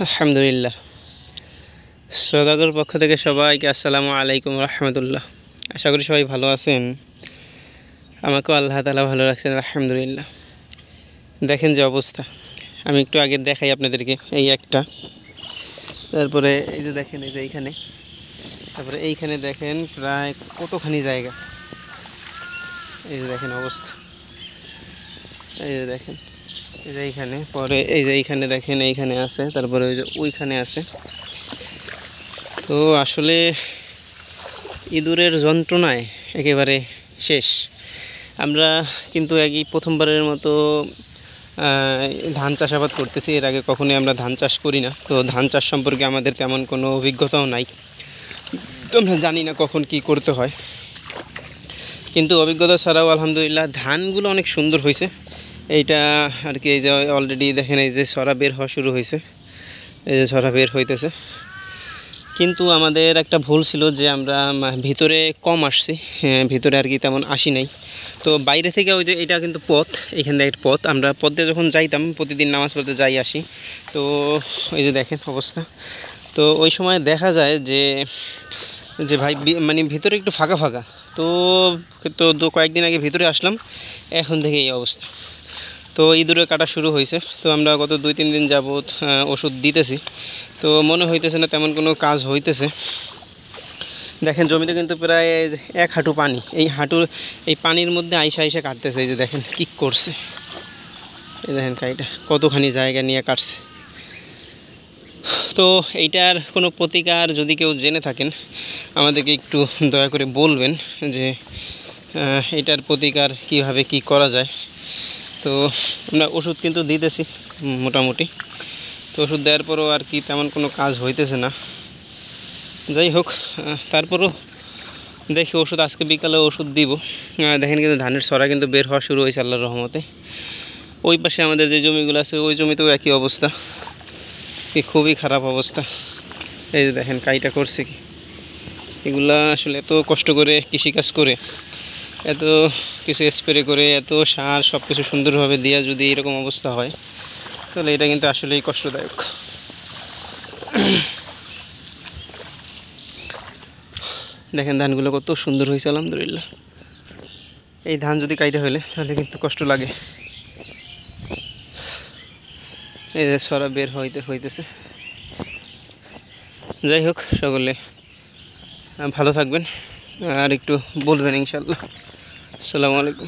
আলহামদুলিল্লাহ। সওদাগর পক্ষ থেকে সবাইকে আসসালামু আলাইকুম রহমতুল্লাহ। আশা করি সবাই ভালো আছেন। আমাকেও আল্লাহ তাআলা ভালো রাখছেন আলহামদুলিল্লাহ। দেখেন যে অবস্থা, আমি একটু আগে দেখাই আপনাদেরকে। এই একটা, তারপরে এই যে দেখেন, এই যে এইখানে, তারপরে এইখানে দেখেন প্রায় কতখানি জায়গা। এই যে দেখেন অবস্থা, এই যে দেখেন, এই যে এইখানে, পরে এই যে এইখানে দেখেন, এইখানে আছে, তারপরে ওই যে ওইখানে আছে। তো আসলে ইঁদুরের যন্ত্রণায় একেবারে শেষ। আমরা কিন্তু একই প্রথমবারের মতো ধান চাষাবাদ করতেছি। এর আগে কখনোই আমরা ধান চাষ করি না, তো ধান চাষ সম্পর্কে আমাদের তেমন কোনো অভিজ্ঞতাও নাই। তো আমরা জানি না কখন কি করতে হয়, কিন্তু অভিজ্ঞতা ছাড়াও আলহামদুলিল্লাহ ধানগুলো অনেক সুন্দর হয়েছে। এইটা আর কি, এই যে অলরেডি দেখেন, এই যে ছড়া বের হওয়া শুরু হয়েছে, এই যে ছড়া বের হইতেছে। কিন্তু আমাদের একটা ভুল ছিল যে আমরা ভিতরে কম আসছি, ভিতরে আর কি তেমন আসি নাই। তো বাইরে থেকে ওই যে এটা কিন্তু পথ, এখান থেকে একটা পথ, আমরা পথে যখন যাইতাম প্রতিদিন নামাজ পড়তে যাই আসি, তো এই যে দেখেন অবস্থা। তো ওই সময় দেখা যায় যে যে ভাই মানে ভিতরে একটু ফাঁকা ফাঁকা। তো তো কয়েকদিন আগে ভিতরে আসলাম, এখন থেকে এই অবস্থা। তো ইঁদুরে কাটা শুরু হয়েছে। তো আমরা গত 2-3 দিন যাবৎ ওষুধ দিতেছি, তো মনে হইতেছে না তেমন কোনো কাজ হইতেছে। দেখেন জমিতে কিন্তু প্রায় 1 হাঁটু পানি, এই হাঁটুর এই পানির মধ্যে আইসা আইসা কাটতেছে। এই যে দেখেন কি করছে, এই দেখেন কাইটা কতখানি জায়গা নিয়ে কাটছে। তো এইটার কোনো প্রতিকার যদি কেউ জেনে থাকেন আমাদেরকে একটু দয়া করে বলবেন যে এটার প্রতিকার কিভাবে কি করা যায়। তো আমরা ওষুধ কিন্তু দিতেছি মোটামুটি, তো ওষুধ দেওয়ার পরও আর কি তেমন কোনো কাজ হইতেছে না। যাই হোক, তারপরও দেখি ওষুধ আজকে বিকালে ওষুধ দিব। দেখেন কিন্তু ধানের ছড়া কিন্তু বের হওয়া শুরু হয়েছে আল্লাহর রহমতে। ওই পাশে আমাদের যে জমিগুলো আছে ওই জমিতেও একই অবস্থা, কি খুবই খারাপ অবস্থা। এই যে দেখেন কাইটা করছে কি, এগুলা আসলে এত কষ্ট করে কৃষিকাজ করে, এত কিছু স্প্রে করে, এত সার সব কিছু সুন্দরভাবে দেওয়া যদি এরকম অবস্থা হয়, তাহলে এটা কিন্তু আসলেই কষ্টদায়ক। দেখেন ধানগুলো কত সুন্দর হয়েছে আলহামদুলিল্লাহ। এই ধান যদি কাইটা হলে তাহলে কিন্তু কষ্ট লাগে। এই যে ছড়া বের হইতেছে। যাই হোক, সকলে ভালো থাকবেন আর একটু বলবেন ইনশাআল্লাহ। আসসালামু আলাইকুম।